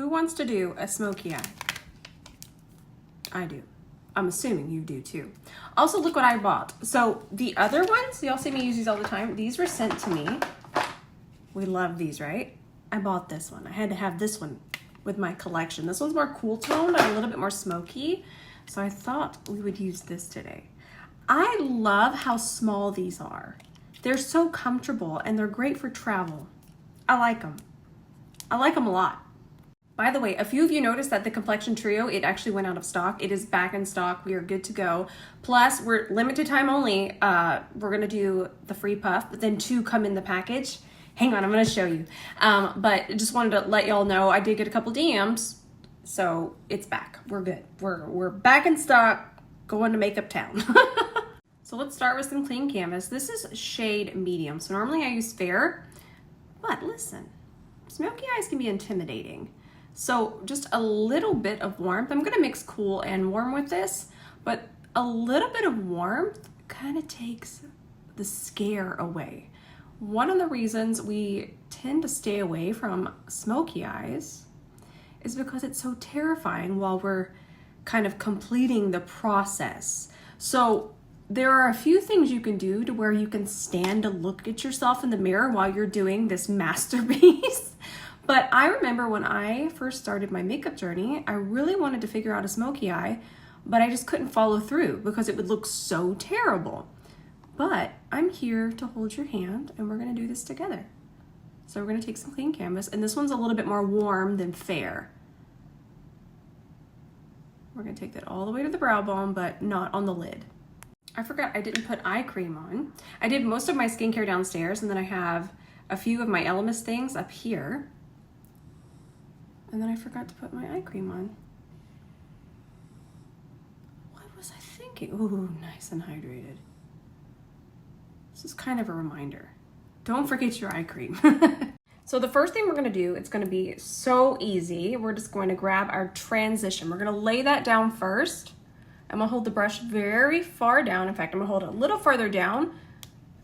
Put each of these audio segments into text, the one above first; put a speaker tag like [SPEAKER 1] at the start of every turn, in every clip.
[SPEAKER 1] who wants to do a smoky eye? I do. I'm assuming you do too. Also, look what I bought. So the other ones, y'all see me use these all the time. These were sent to me. We love these, right? I bought this one. I had to have this one with my collection. This one's more cool toned and a little bit more smoky. So I thought we would use this today. I love how small these are. They're so comfortable and they're great for travel. I like them. I like them a lot. By the way, a few of you noticed that the complexion trio, it actually went out of stock. It is back in stock. We are good to go. Plus, we're limited time only. We're gonna do the free puff, but then 2 come in the package. Hang on, I'm gonna show you. But just wanted to let y'all know I did get a couple DMs, so it's back. We're good. We're back in stock, going to Makeup Town. So let's start with some clean canvas. This is shade medium. So normally I use fair, but listen, smoky eyes can be intimidating. So just a little bit of warmth. I'm gonna mix cool and warm with this, but a little bit of warmth kind of takes the scare away. One of the reasons we tend to stay away from smoky eyes is because it's so terrifying while we're kind of completing the process. So there are a few things you can do to where you can stand to look at yourself in the mirror while you're doing this masterpiece. But I remember when I first started my makeup journey, I really wanted to figure out a smoky eye, but I just couldn't follow through because it would look so terrible. But I'm here to hold your hand and we're gonna do this together. So we're gonna take some clean canvas, and this one's a little bit more warm than fair. We're gonna take that all the way to the brow bone, but not on the lid. I forgot I didn't put eye cream on. I did most of my skincare downstairs, and then I have a few of my Elemis things up here. And then I forgot to put my eye cream on. What was I thinking? Ooh, nice and hydrated. This is kind of a reminder. Don't forget your eye cream. So the first thing we're gonna do, it's gonna be so easy. We're just going to grab our transition. We're gonna lay that down first. I'm gonna hold the brush very far down. In fact, I'm gonna hold it a little further down.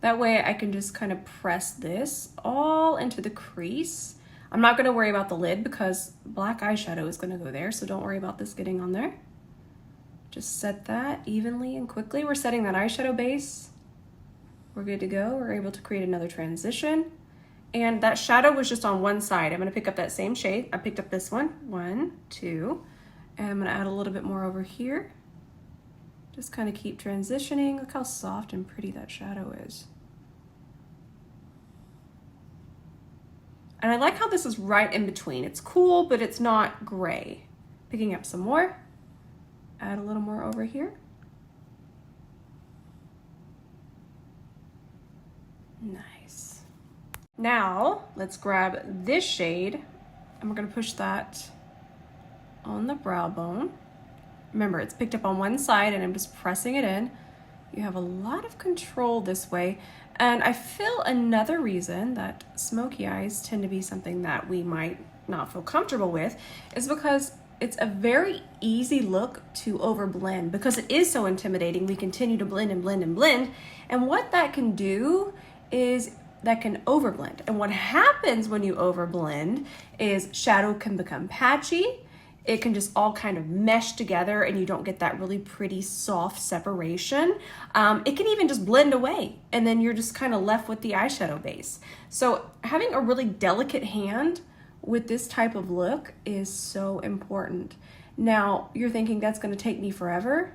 [SPEAKER 1] That way I can just kind of press this all into the crease. I'm not gonna worry about the lid because black eyeshadow is gonna go there, so don't worry about this getting on there. Just set that evenly and quickly. We're setting that eyeshadow base. We're good to go. We're able to create another transition. And that shadow was just on one side. I'm gonna pick up that same shade. I picked up this one, 1, 2, and I'm gonna add a little bit more over here. Just kind of keep transitioning. Look how soft and pretty that shadow is. And I like how this is right in between. It's cool, but it's not gray. Picking up some more. Add a little more over here. Nice. Now, let's grab this shade, and we're gonna push that on the brow bone. Remember, it's picked up on one side, and I'm just pressing it in. You have a lot of control this way. And I feel another reason that smoky eyes tend to be something that we might not feel comfortable with is because it's a very easy look to overblend. Because it is so intimidating, we continue to blend and blend and blend. And what that can do is that can overblend. And what happens when you overblend is shadow can become patchy. It can just all kind of mesh together and you don't get that really pretty soft separation. It can even just blend away and then you're just kind of left with the eyeshadow base. So having a really delicate hand with this type of look is so important. Now, you're thinking that's gonna take me forever.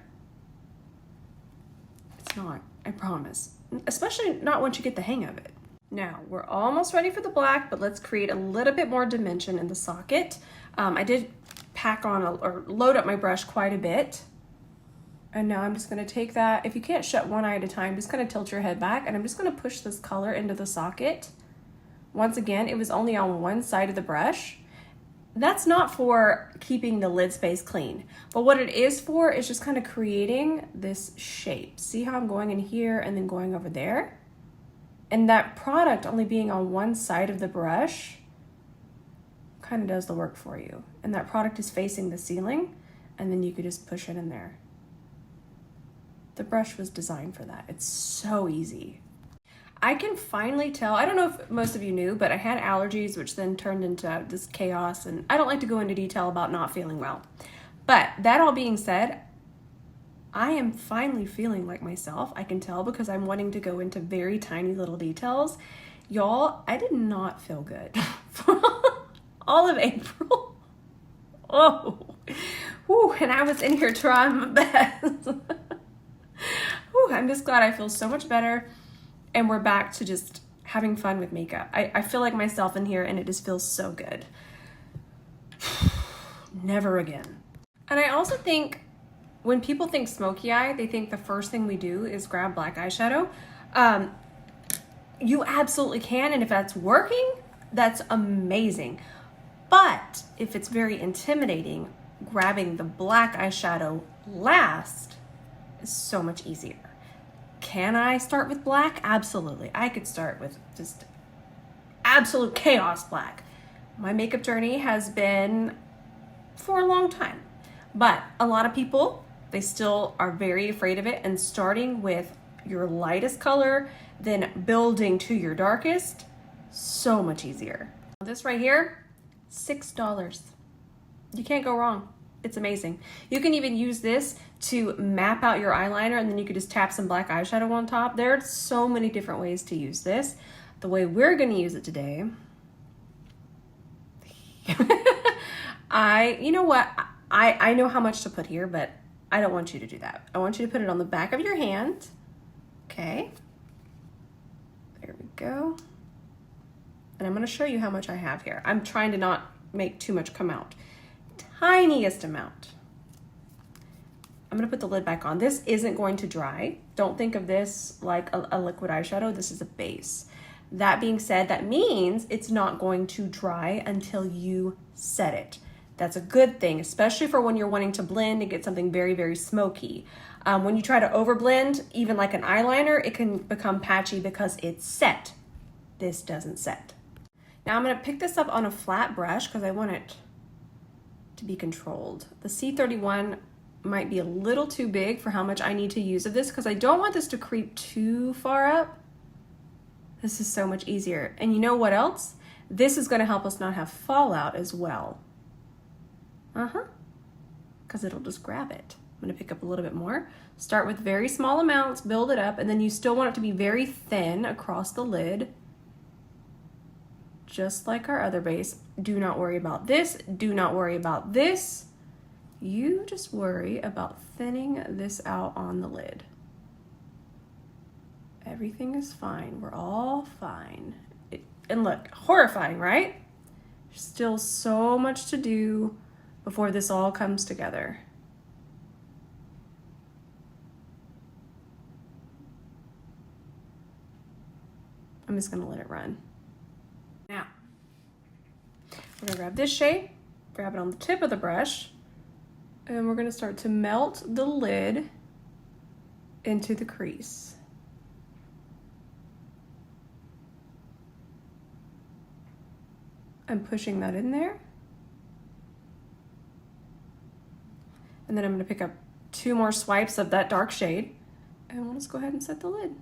[SPEAKER 1] It's not, I promise. Especially not once you get the hang of it. Now, we're almost ready for the black, but let's create a little bit more dimension in the socket. I did pack on or load up my brush quite a bit. And now I'm just gonna take that, if you can't shut one eye at a time, just kind of tilt your head back, and I'm just gonna push this color into the socket. Once again, it was only on one side of the brush. That's not for keeping the lid space clean, but what it is for is just kind of creating this shape. See how I'm going in here and then going over there? And that product only being on one side of the brush kind of does the work for you. And that product is facing the ceiling, and then you could just push it in there. The brush was designed for that. It's so easy. I can finally tell, I don't know if most of you knew, but I had allergies, which then turned into this chaos, and I don't like to go into detail about not feeling well. But that all being said, I am finally feeling like myself. I can tell because I'm wanting to go into very tiny little details. Y'all, I did not feel good for all of April. Oh, whew, and I was in here trying my best. Whew, I'm just glad I feel so much better. And we're back to just having fun with makeup. I feel like myself in here and it just feels so good. Never again. And I also think when people think smoky eye, they think the first thing we do is grab black eyeshadow. You absolutely can, and if that's working, that's amazing. But if it's very intimidating, grabbing the black eyeshadow last is so much easier. Can I start with black? Absolutely. I could start with just absolute chaos black. My makeup journey has been for a long time, but a lot of people, they still are very afraid of it, and starting with your lightest color, then building to your darkest, so much easier. This right here, $6. You can't go wrong. It's amazing. You can even use this to map out your eyeliner, and then you could just tap some black eyeshadow on top. There are so many different ways to use this. The way we're gonna use it today, you know what? I know how much to put here, but I don't want you to do that. I want you to put it on the back of your hand. Okay. There we go. And I'm gonna show you how much I have here. I'm trying to not make too much come out. Tiniest amount. I'm gonna put the lid back on. This isn't going to dry. Don't think of this like a liquid eyeshadow. This is a base. That being said, that means it's not going to dry until you set it. That's a good thing, especially for when you're wanting to blend and get something very, very smoky. When you try to overblend, even like an eyeliner, it can become patchy because it's set. This doesn't set. Now I'm gonna pick this up on a flat brush because I want it to be controlled. The C31 might be a little too big for how much I need to use of this because I don't want this to creep too far up. This is so much easier. And you know what else? This is gonna help us not have fallout as well. Because it'll just grab it. I'm gonna pick up a little bit more. Start with very small amounts, build it up, and then you still want it to be very thin across the lid. Just like our other base. Do not worry about this. Do not worry about this. You just worry about thinning this out on the lid. Everything is fine. We're all fine. And look, horrifying, right? Still so much to do before this all comes together. I'm just gonna let it run. Now, we're gonna grab this shade, grab it on the tip of the brush, and we're gonna start to melt the lid into the crease. I'm pushing that in there. And then I'm gonna pick up 2 more swipes of that dark shade, and we'll just go ahead and set the lid.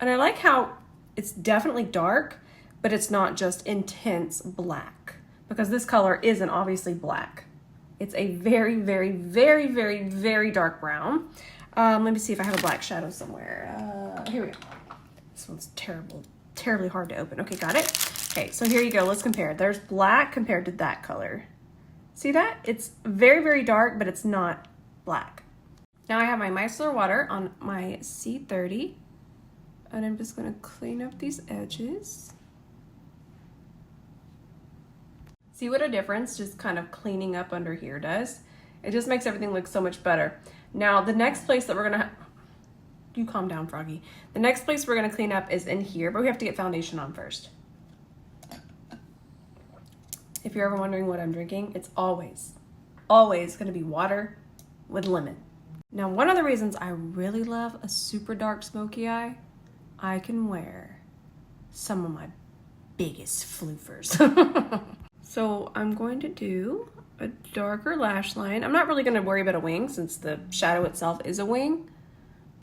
[SPEAKER 1] And I like how it's definitely dark, but it's not just intense black, because this color isn't obviously black. It's a very, very, very, very, very dark brown. Let me see if I have a black shadow somewhere. Here we go. This one's terribly hard to open. Okay, got it. Okay, so here you go. Let's compare. There's black compared to that color. See that? It's very, very dark, but it's not black. Now I have my micellar water on my C30, and I'm just gonna clean up these edges. See what a difference just kind of cleaning up under here does? It just makes everything look so much better. Now the next place that we're gonna, you calm down, Froggy. The next place we're gonna clean up is in here, but we have to get foundation on first. If you're ever wondering what I'm drinking, it's always gonna be water with lemon. Now, one of the reasons I really love a super dark smoky eye, I can wear some of my biggest floofers. So I'm going to do a darker lash line. I'm not really going to worry about a wing since the shadow itself is a wing,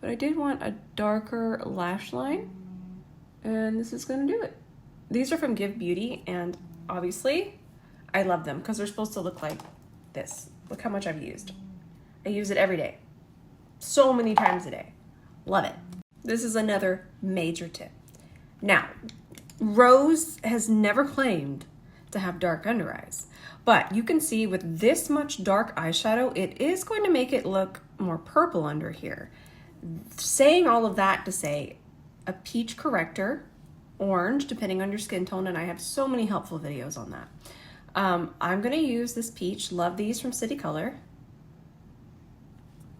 [SPEAKER 1] but I did want a darker lash line, and this is going to do it. These are from GXVE Beauty, and obviously I love them because they're supposed to look like this. Look how much I've used. I use it every day. So many times a day. Love it. This is another major tip. Now, Rose has never claimed to have dark under eyes, but you can see with this much dark eyeshadow, it is going to make it look more purple under here. Saying all of that to say a peach corrector, orange, depending on your skin tone, and I have so many helpful videos on that. I'm gonna use this peach, love these from City Color,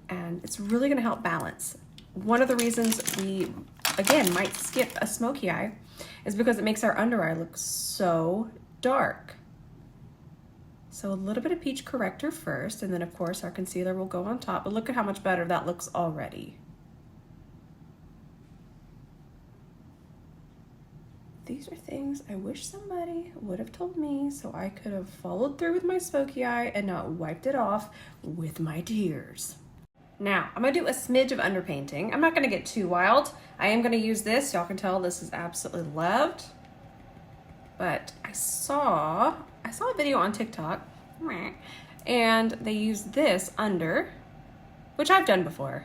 [SPEAKER 1] and it's really gonna help balance. One of the reasons we, again, might skip a smoky eye is because it makes our under eye look so dark. So a little bit of peach corrector first, and then of course our concealer will go on top, but look at how much better that looks already. These are things I wish somebody would have told me so I could have followed through with my smoky eye and not wiped it off with my tears. Now, I'm gonna do a smidge of underpainting. I'm not gonna get too wild. I am gonna use this. Y'all can tell this is absolutely loved. But I saw a video on TikTok, and they used this under, which I've done before.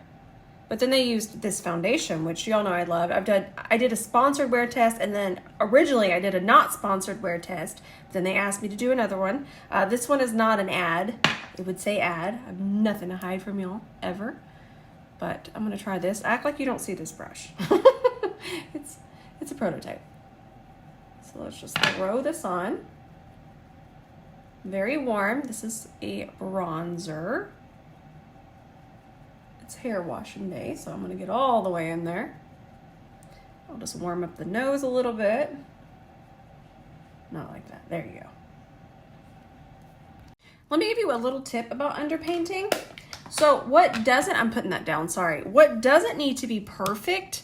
[SPEAKER 1] But then they used this foundation, which y'all know I loved. I did a sponsored wear test, and then originally I did a not sponsored wear test. Then they asked me to do another one. This one is not an ad. It would say ad. I have nothing to hide from y'all, ever. But I'm gonna try this. Act like you don't see this brush. It's a prototype. So let's just throw this on. Very warm. This is a bronzer. It's hair washing day, so I'm gonna get all the way in there. I'll just warm up the nose a little bit. Not like that. There you go. Let me give you a little tip about underpainting. So what doesn't, I'm putting that down, sorry. What doesn't need to be perfect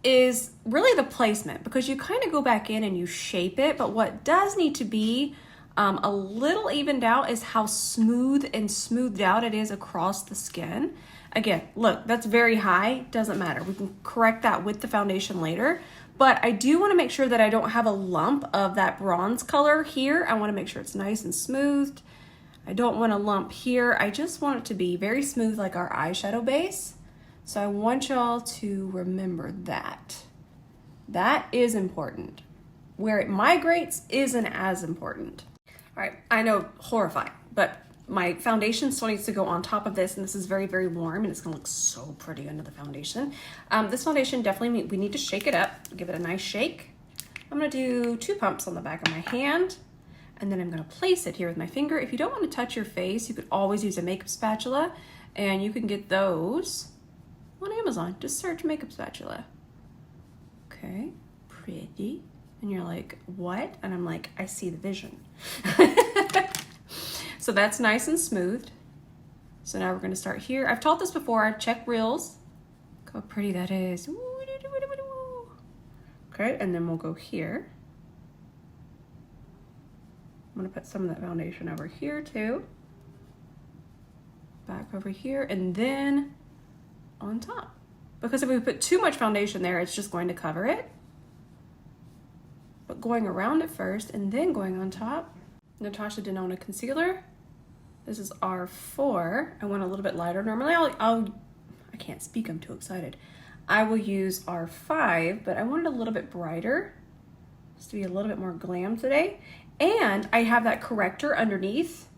[SPEAKER 1] is really the placement, because you kind of go back in and you shape it, but what does need to be a little evened out is how smooth and smoothed out it is across the skin. Again, look, that's very high, doesn't matter. We can correct that with the foundation later, but I do want to make sure that I don't have a lump of that bronze color here. I want to make sure it's nice and smoothed. I don't want a lump here. I just want it to be very smooth like our eyeshadow base. So I want y'all to remember that. That is important. Where it migrates isn't as important. All right, I know, horrifying, but my foundation still needs to go on top of this, and this is very, very warm, and it's gonna look so pretty under the foundation. This foundation definitely, we need to shake it up, give it a nice shake. I'm gonna do 2 pumps on the back of my hand, and then I'm gonna place it here with my finger. If you don't wanna touch your face, you could always use a makeup spatula, and you can get those on Amazon. Just search makeup spatula. Okay, pretty. And you're like, what? And I'm like, I see the vision. So that's nice and smoothed. So now we're gonna start here. I've taught this before, I've checked reels. Look how pretty that is. Okay, and then we'll go here. I'm gonna put some of that foundation over here too. Back over here, and then on top. Because if we put too much foundation there, it's just going to cover it. But going around it first and then going on top. Natasha Denona concealer. This is R4. I want a little bit lighter. Normally I can't speak, I'm too excited. I will use R5, but I want it a little bit brighter, just to be a little bit more glam today. And I have that corrector underneath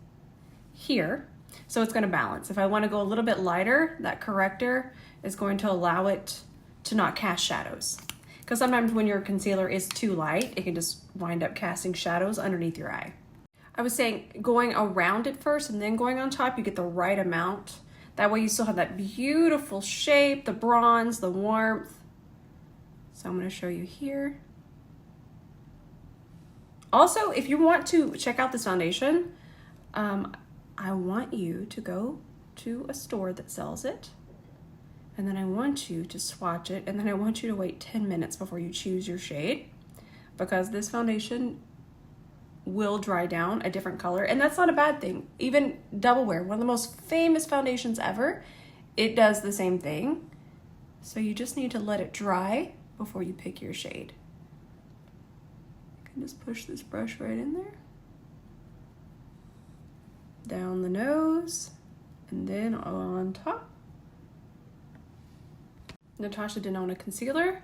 [SPEAKER 1] here, so it's gonna balance. If I wanna go a little bit lighter, that corrector is going to allow it to not cast shadows. Because sometimes when your concealer is too light, it can just wind up casting shadows underneath your eye. I was saying going around it first and then going on top, you get the right amount. That way you still have that beautiful shape, the bronze, the warmth. So I'm gonna show you here. Also, if you want to check out this foundation, I want you to go to a store that sells it. And then I want you to swatch it, and then I want you to wait 10 minutes before you choose your shade, because this foundation will dry down a different color, and that's not a bad thing. Even Double Wear, one of the most famous foundations ever, it does the same thing. So you just need to let it dry before you pick your shade. You can just push this brush right in there. Down the nose, and then on top. Natasha Denona concealer.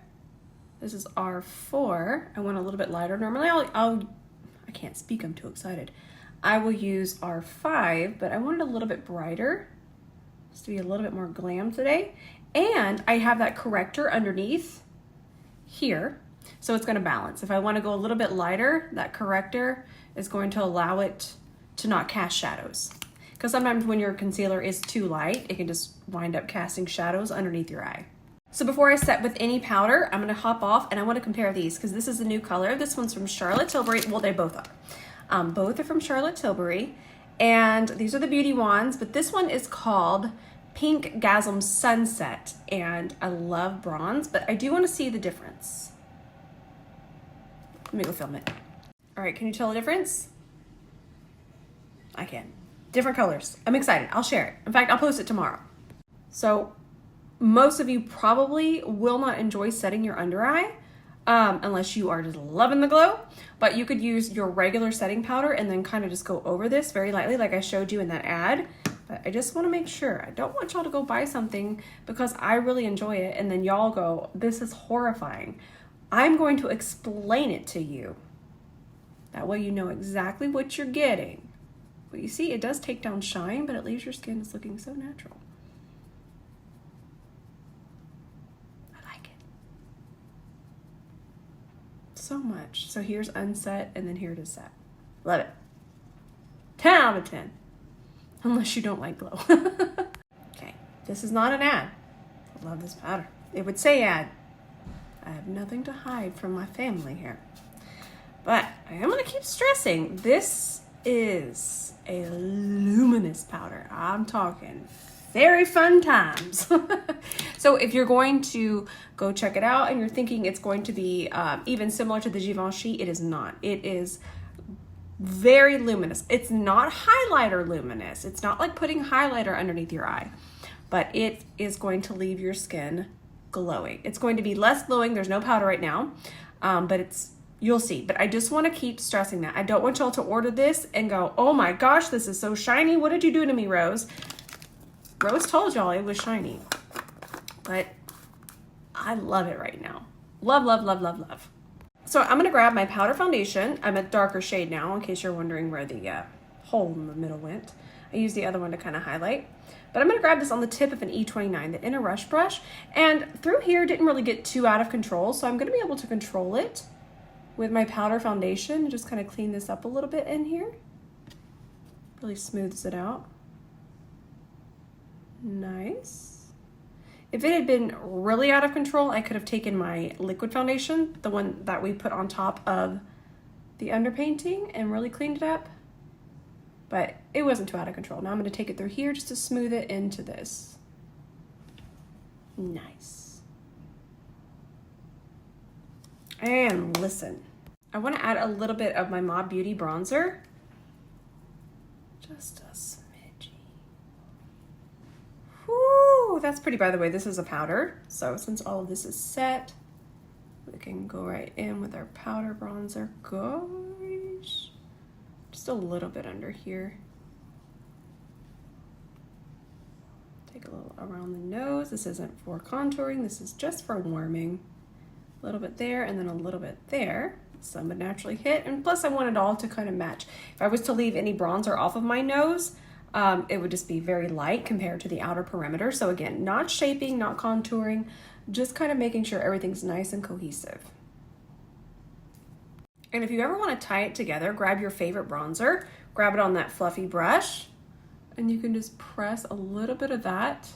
[SPEAKER 1] This is R4. I went a little bit lighter. Normally I can't speak, I'm too excited. I will use R5, but I wanted a little bit brighter, just to be a little bit more glam today. And I have that corrector underneath here, so it's gonna balance. If I wanna go a little bit lighter, that corrector is going to allow it to not cast shadows. Because sometimes when your concealer is too light, it can just wind up casting shadows underneath your eye. So before I set with any powder, I'm gonna hop off and I wanna compare these because this is a new color. This one's from Charlotte Tilbury. Well, they both are. Both are from Charlotte Tilbury. And these are the beauty wands, but this one is called Pink Gasm Sunset. And I love bronze, but I do wanna see the difference. Let me go film it. All right, can you tell the difference? I can. Different colors. I'm excited. I'll share it. In fact, I'll post it tomorrow. So most of you probably will not enjoy setting your under eye unless you are just loving the glow, but you could use your regular setting powder and then kind of just go over this very lightly like I showed you in that ad. But I just want to make sure. I don't want y'all to go buy something because I really enjoy it and then y'all go, this is horrifying. I'm going to explain it to you. That way you know exactly what you're getting. But you see, it does take down shine, but it leaves your skin just looking so natural. I like it so much. So here's unset, and then here it is set. Love it. 10 out of 10. Unless you don't like glow. Okay, this is not an ad. I love this powder. It would say ad. I have nothing to hide from my family here. But I am going to keep stressing, this is a luminous powder. I'm talking very fun times. So if you're going to go check it out and you're thinking it's going to be even similar to the Givenchy, it is not. It is very luminous. It's not highlighter luminous. It's not like putting highlighter underneath your eye, but it is going to leave your skin glowing. It's going to be less glowing. There's no powder right now, but you'll see. But I just want to keep stressing that. I don't want y'all to order this and go, oh my gosh, this is so shiny. What did you do to me, Rose? Rose told y'all it was shiny, but I love it right now. Love, love, love, love, love. So I'm gonna grab my powder foundation. I'm a darker shade now, in case you're wondering where the hole in the middle went. I use the other one to kind of highlight. But I'm gonna grab this on the tip of an E29, the inner rush brush. And through here, didn't really get too out of control, so I'm gonna be able to control it with my powder foundation and just kind of clean this up a little bit in here. Really smooths it out. Nice. If it had been really out of control, I could have taken my liquid foundation, the one that we put on top of the underpainting, and really cleaned it up. But it wasn't too out of control. Now I'm going to take it through here just to smooth it into this. Nice. And listen, I want to add a little bit of my Mob Beauty bronzer. Just a smidgy. Whoo, that's pretty, by the way. This is a powder. So since all of this is set, we can go right in with our powder bronzer. Gosh. Just a little bit under here. Take a little around the nose. This isn't for contouring. This is just for warming. A little bit there and then a little bit there. Some would naturally hit. And plus I want it all to kind of match. If I was to leave any bronzer off of my nose, it would just be very light compared to the outer perimeter. So again, not shaping, not contouring, just kind of making sure everything's nice and cohesive. And if you ever want to tie it together, grab your favorite bronzer, grab it on that fluffy brush, and you can just press a little bit of that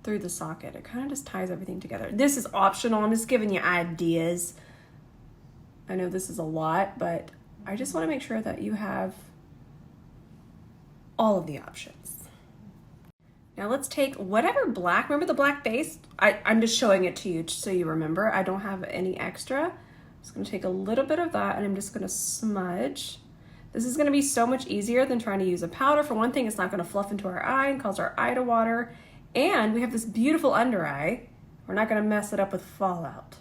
[SPEAKER 1] through the socket. It kind of just ties everything together. This is optional. I'm just giving you ideas. I know this is a lot, but I just want to make sure that you have all of the options. Now let's take whatever black, remember the black base? I'm just showing it to you so you remember. I don't have any extra. Just gonna take a little bit of that and I'm just gonna smudge. This is gonna be so much easier than trying to use a powder. For one thing, it's not gonna fluff into our eye and cause our eye to water. And we have this beautiful under eye. We're not gonna mess it up with fallout.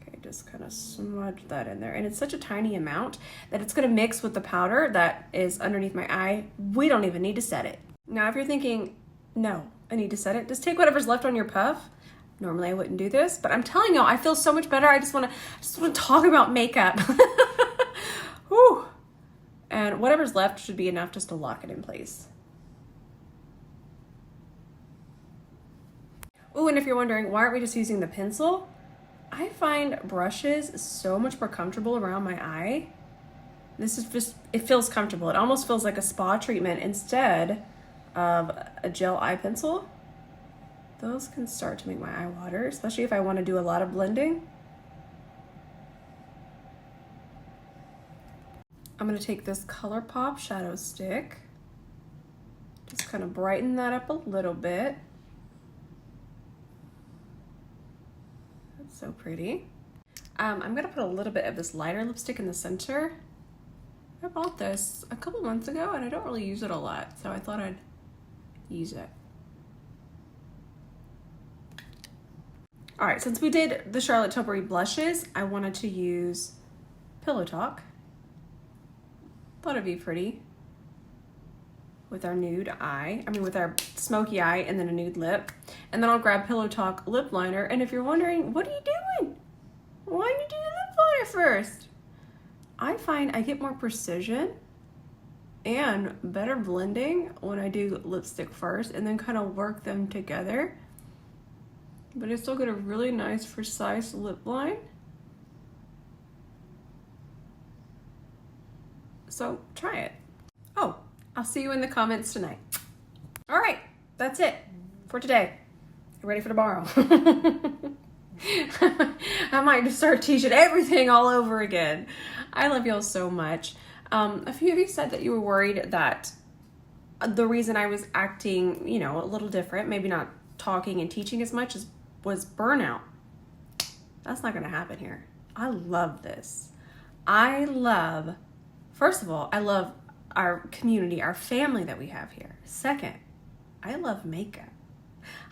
[SPEAKER 1] Okay, just kind of smudge that in there. And it's such a tiny amount that it's gonna mix with the powder that is underneath my eye. We don't even need to set it. Now, if you're thinking, no, I need to set it, just take whatever's left on your puff. Normally I wouldn't do this, but I'm telling y'all, I feel so much better. I just wanna talk about makeup. Whew. And whatever's left should be enough just to lock it in place. Oh, and if you're wondering, why aren't we just using the pencil? I find brushes so much more comfortable around my eye. This is just, it feels comfortable. It almost feels like a spa treatment instead of a gel eye pencil. Those can start to make my eye water, especially if I want to do a lot of blending. I'm going to take this ColourPop shadow stick, just kind of brighten that up a little bit. That's so pretty. I'm going to put a little bit of this lighter lipstick in the center. I bought this a couple months ago and I don't really use it a lot, so I thought I'd use it. All right, since we did the Charlotte Tilbury blushes, I wanted to use Pillow Talk. Thought it'd be pretty with our nude eye. I mean, with our smoky eye and then a nude lip. And then I'll grab Pillow Talk lip liner. And if you're wondering, what are you doing? Why did you do the lip liner first? I find I get more precision and better blending when I do lipstick first and then kind of work them together. But I still get a really nice, precise lip line. So try it. Oh, I'll see you in the comments tonight. All right, that's it for today. You ready for tomorrow? I might just start teaching everything all over again. I love y'all so much. A few of you said that you were worried that the reason I was acting, you know, a little different, maybe not talking and teaching as much, was burnout. That's not gonna happen here. I love this. First of all, I love our community, our family that we have here. Second, I love makeup.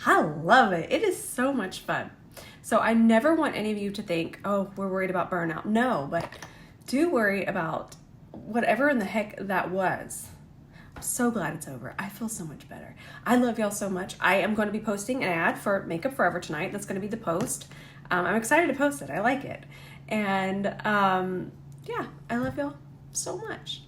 [SPEAKER 1] I love it. It is so much fun. So I never want any of you to think, oh, we're worried about burnout. No, but do worry about whatever in the heck that was. I'm so glad it's over. I feel so much better. I love y'all so much. I am going to be posting an ad for Makeup Forever tonight. That's going to be the post. I'm excited to post it. I like it. And yeah, I love y'all so much.